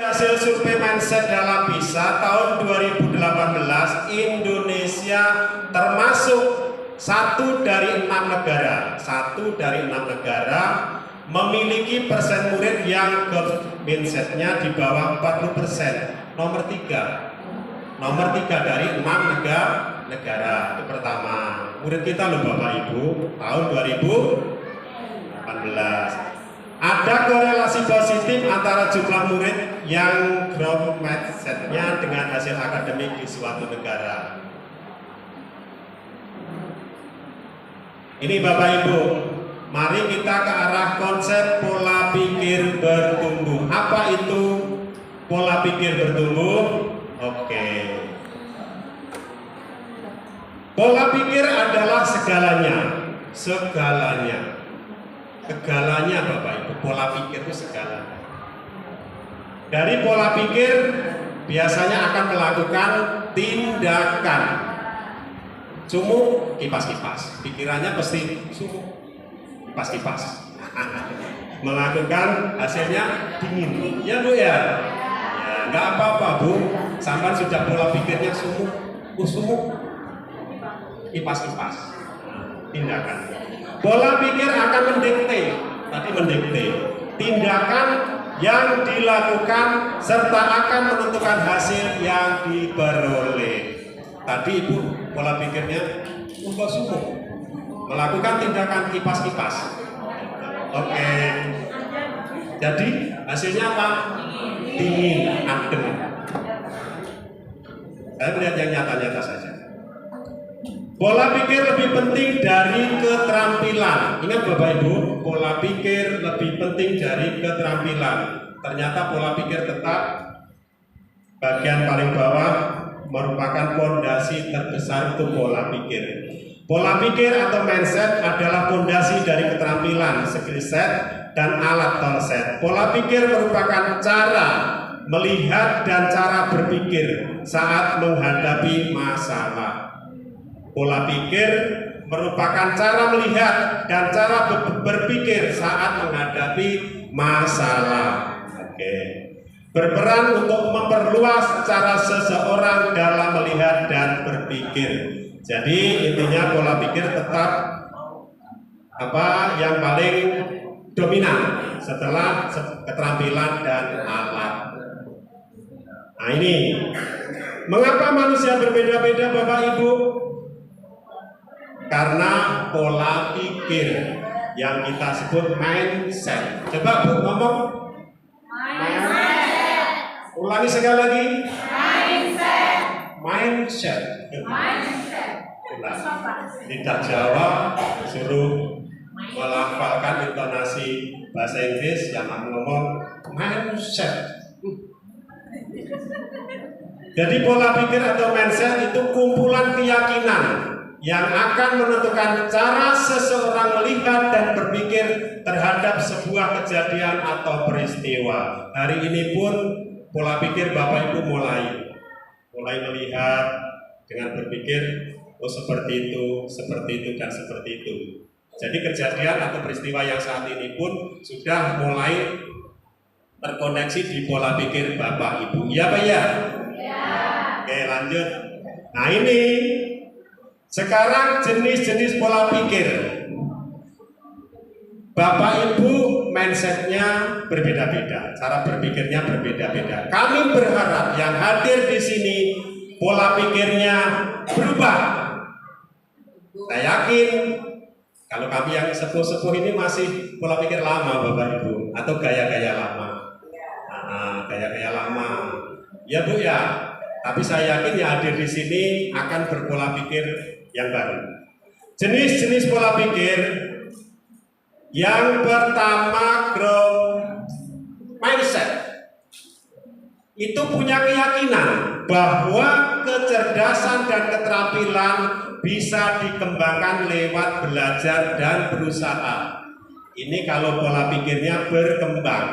Hasil survei mindset dalam PISA tahun 2018, Indonesia termasuk satu dari 6 negara memiliki persen murid yang mindsetnya di bawah 40%. Nomor 3 dari 6 negara. Itu pertama. Murid kita loh Bapak Ibu tahun 2018. Ada korelasi positif antara jumlah murid yang growth mindset-nya dengan hasil akademik di suatu negara. Ini Bapak Ibu, mari kita ke arah konsep pola pikir bertumbuh. Apa itu pola pikir bertumbuh? Oke. Pola pikir adalah segalanya. Segalanya Bapak Ibu, pola pikir itu segalanya. Dari pola pikir biasanya akan melakukan tindakan. Sumuk kipas-kipas, pikirannya pasti sumuk kipas-kipas. Melakukan hasilnya dingin. Ya Bu ya? Ya, nggak apa-apa Bu. Sampai sudah pola pikirnya sumuk kipas-kipas. Tindakan. Pola pikir akan mendikte tindakan yang dilakukan serta akan menentukan hasil yang diperoleh. Tadi Ibu pola pikirnya sumuk, melakukan tindakan kipas-kipas. Oke. Jadi hasilnya apa? Dingin, adem. Saya melihat yang nyata-nyata saja. Pola pikir lebih penting dari keterampilan. Ingat Bapak Ibu, pola pikir lebih penting dari keterampilan. Ternyata pola pikir tetap bagian paling bawah merupakan fondasi terbesar untuk pola pikir. Pola pikir atau mindset adalah fondasi dari keterampilan, skill set, dan alat tool set. Pola pikir merupakan cara melihat dan cara berpikir saat menghadapi masalah. Pola pikir merupakan cara melihat dan cara berpikir saat menghadapi masalah. Oke. Berperan untuk memperluas cara seseorang dalam melihat dan berpikir. Jadi intinya pola pikir tetap yang paling dominan setelah keterampilan dan alat. Nah ini, mengapa manusia berbeda-beda Bapak Ibu? Karena pola pikir yang kita sebut mindset. Coba Bu ngomong. Mindset. Ulangi sekali lagi. Mindset. Tidak Jawa, suruh melafalkan intonasi bahasa Inggris yang ngomong mindset. Jadi pola pikir atau mindset itu kumpulan keyakinan yang akan menentukan cara seseorang melihat dan berpikir terhadap sebuah kejadian atau peristiwa. Hari ini pun pola pikir Bapak Ibu mulai melihat dengan berpikir, oh seperti itu, dan seperti itu. Jadi kejadian atau peristiwa yang saat ini pun sudah mulai terkoneksi di pola pikir Bapak Ibu. Iya Pak ya? Ya. Oke lanjut. Nah ini sekarang jenis-jenis pola pikir. Bapak Ibu mindsetnya berbeda-beda, cara berpikirnya berbeda-beda. Kami berharap yang hadir di sini pola pikirnya berubah. Saya yakin kalau kami yang sepuh-sepuh ini masih pola pikir lama Bapak Ibu atau gaya-gaya lama. Gaya-gaya lama. Ya Bu ya. Tapi saya yakin yang hadir di sini akan berpola pikir yang baru. Jenis-jenis pola pikir. Yang pertama growth mindset. Itu punya keyakinan bahwa kecerdasan dan keterampilan bisa dikembangkan lewat belajar dan berusaha. Ini kalau pola pikirnya berkembang.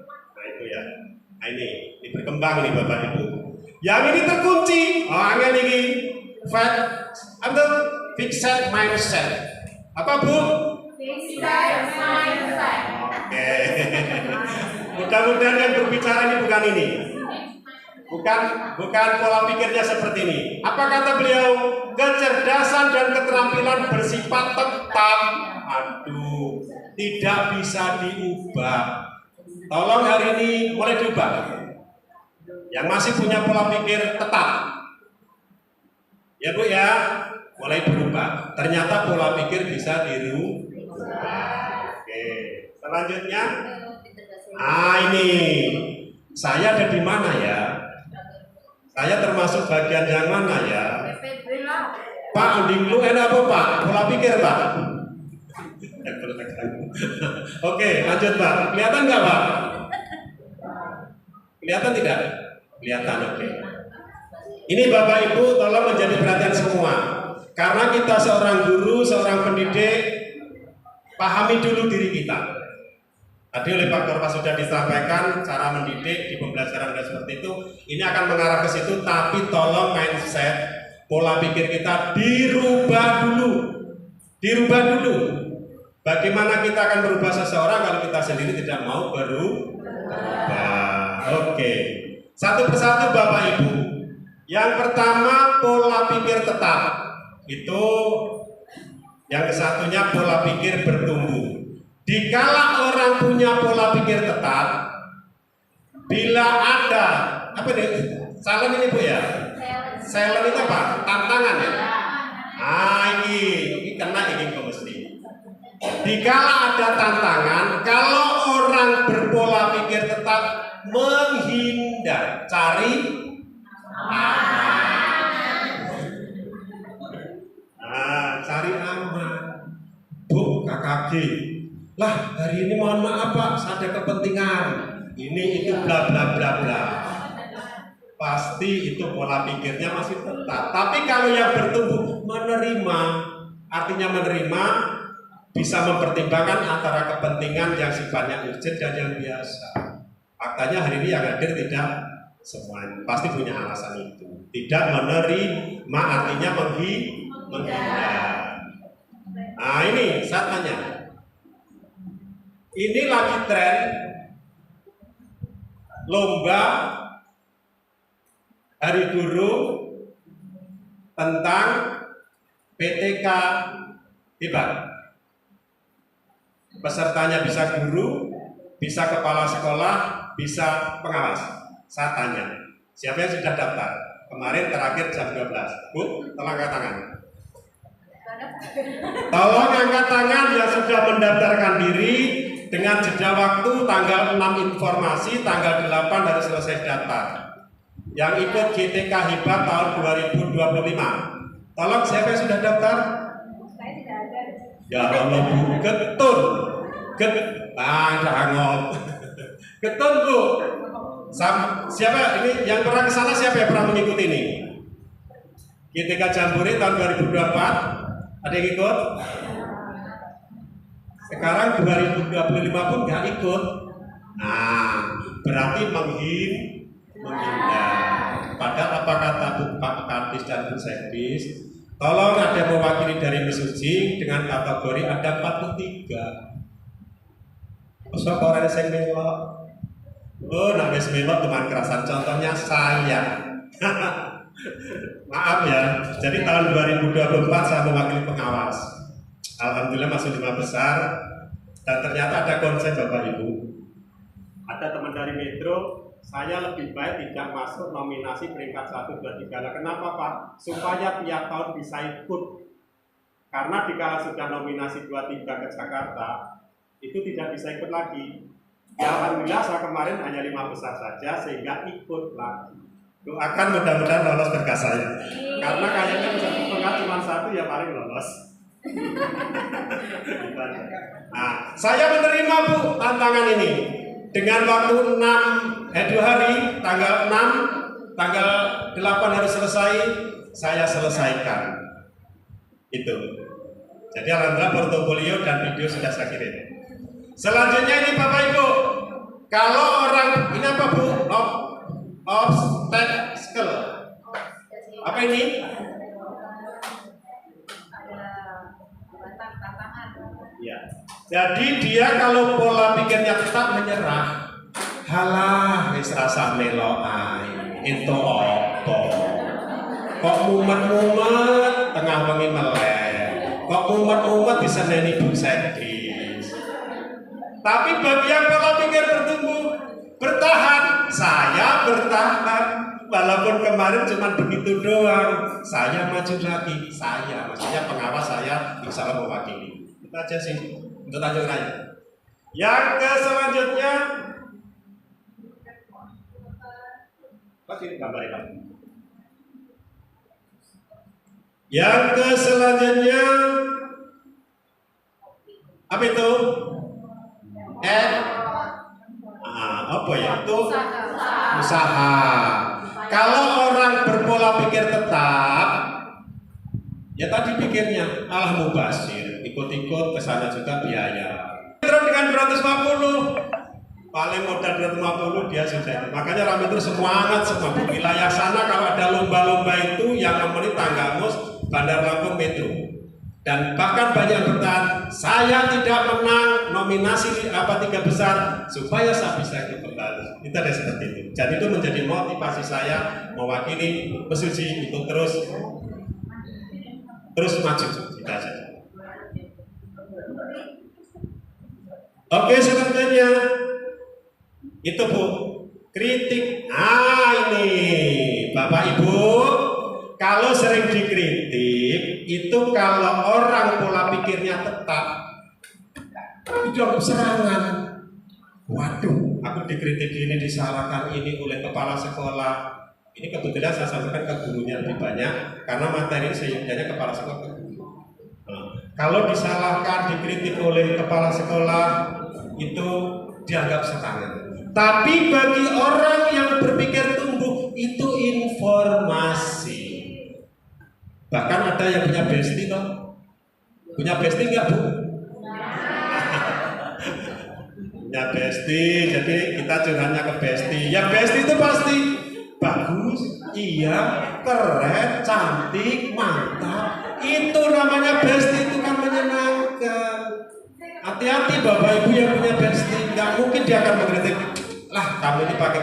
Nah itu ya. Nah ini berkembang nih Bapak Ibu. Yang ini terkunci. Angin ini fixed mindset. Apa Bu? Fixed mindset. Oke. Mudah-mudahan yang berbicara ini bukan ini. Bukan pola pikirnya seperti ini. Apa kata beliau? Kecerdasan dan keterampilan bersifat tetap. Aduh, tidak bisa diubah. Tolong hari ini mulai diubah. Yang masih punya pola pikir tetap. Ya Bu ya, mulai berubah. Ternyata pola pikir bisa dirubah. Oke, selanjutnya. Ini saya ada di mana ya? Saya termasuk bagian yang mana ya? Pak, mending lu enak apa Pak? Pola pikir Pak. Oke, lanjut Pak. Kelihatan nggak Pak? Kelihatan tidak? Kelihatan, oke. Ini Bapak Ibu tolong menjadi perhatian semua. Karena kita seorang guru, seorang pendidik, pahami dulu diri kita. Tadi oleh Pak Korpas sudah disampaikan cara mendidik di pembelajaran seperti itu. Ini akan mengarah ke situ, tapi tolong mindset, pola pikir kita dirubah dulu. Dirubah dulu. Bagaimana kita akan merubah seseorang kalau kita sendiri tidak mau berubah? Oke. Satu persatu Bapak Ibu. Yang pertama pola pikir tetap. Itu yang kesatunya pola pikir bertumbuh. Dikala orang punya pola pikir tetap, bila ada apa nih? Salam ini Bu ya? Salam itu apa? Tantangan ya? Ini kena ini kok mesti. Dikala ada tantangan, kalau orang berpola pikir tetap menghindar, cari aman. Cari aman. Bu, KKG. Lah, hari ini mohon maaf Pak, saya ada kepentingan. Ini itu bla bla bla bla. Pasti itu pola pikirnya masih tetap. Tapi kalau yang bertumbuh menerima, artinya menerima bisa mempertimbangkan antara kepentingan yang sifatnya urgent dan yang biasa. Faktanya hari ini yang hadir tidak semuanya, pasti punya alasan itu. Tidak menerima artinya menghindar. Nah ini saya tanya. Ini lagi tren lomba Hari Guru tentang PTK hebat. Pesertanya bisa guru, bisa kepala sekolah, bisa pengawas. Saya tanya, siapa yang sudah daftar? Kemarin terakhir jam 12. Bu, tolong angkat tangan. Tolong angkat tangan yang sudah mendaftarkan diri. Dengan jeda waktu tanggal 6 informasi, tanggal 8 harus selesai daftar. Yang ikut GTK Hebat tahun 2025. Tolong siapa yang sudah daftar? Saya tidak ada. Ya Allah Bu, getun. Hangot. Getun Bu. Siapa ini yang pernah ke sana, siapa yang pernah mengikuti ini? GTK Jambore tahun 2024. Ada yang ikut? Sekarang 2025 pun nggak ikut. Nah, berarti menghindar. Padahal apa kata Pak Kartis dan Bu Sekdis? Tolong ada mewakili dari Mesuji dengan kategori ada 43. Masa orang yang melok? Oh, nak melok teman kerasan. Contohnya saya. Maaf ya. Jadi tahun 2024 saya mewakili pengawas. Alhamdulillah masuk 5 besar. Dan ternyata ada konsep Bapak Ibu. Ada teman dari Metro, saya lebih baik tidak masuk nominasi peringkat 1, 2, 3. Nah, kenapa Pak? Supaya tiap tahun bisa ikut. Karena jika sudah nominasi 2, 3 ke Jakarta, itu tidak bisa ikut lagi. Ya, alhamdulillah saya kemarin hanya 5 besar saja sehingga ikut lagi. Doakan mudah-mudahan lolos berkas saya. Karena kayaknya peserta cuma 1 ya paling lolos. Nah, saya menerima Bu tantangan ini dengan waktu 2 hari, tanggal 6, tanggal 8 harus selesai, saya selesaikan itu. Jadi alhamdulillah portofolio dan video sudah saya kirim. Selanjutnya ini Bapak Ibu, kalau orang ini apa Bu? Obstacle. Apa ini? Ya. Jadi dia kalau pola pikirnya tetap menyerah, Halah wis rasa melo ae. Ento apa? Kok mumet-mumet tengah wengi melek. Kok mumet-mumet diseneni Bu Sekis. Tapi bagi yang pola pikir bertumbuh, bertahan, saya bertahan. Walaupun kemarin cuma begitu doang, saya maju lagi. Maksudnya pengawas saya insya Allah mewakili. Itu aja sih untuk lanjut aja. Yang ke selanjutnya, gambar ini. Yang ke selanjutnya, apa itu? Apa ya itu? Usaha. Kalau orang berpola pikir tetap, ya tadi pikirnya Allah mubasir, ikut-ikut ke sana juga biaya. Terus dengan 250, paling modal 250 dia sudah. Makanya Rame terus semangat semua wilayah sana kalau ada lomba-lomba itu yang memenuhi Tanggamus, Bandar Lampung Metro. Dan bahkan banyak yang bertahan, saya tidak menang nominasi 3 besar supaya saya bisa ikut kembali. Itu ada seperti itu. Jadi itu menjadi motivasi saya mewakili Mesuji untuk terus maju. Kita aja. Oke, selanjutnya itu Bu, kritik. Ini Bapak Ibu, kalau sering dikritik itu kalau orang pola pikirnya tetap itu serangan. Waduh, aku dikritik ini, disalahkan ini oleh kepala sekolah. Ini kebetulan saya sampaikan ke gurunya lebih banyak karena materi sehingga kepala sekolah ke guru. Kalau disalahkan, dikritik oleh kepala sekolah itu dianggap serangan. Tapi bagi orang yang berpikir tumbuh itu informasi. Bahkan ada yang punya bestie toh. Punya bestie enggak, Bu? Punya bestie, jadi kita curhatnya ke bestie. Yang bestie itu pasti bagus, iya, keren, cantik, mantap. Itu namanya bestie, itu kan menyenangkan. Hati-hati Bapak Ibu yang punya bestie, nggak mungkin dia akan mengkritik. Lah, kamu ini pakai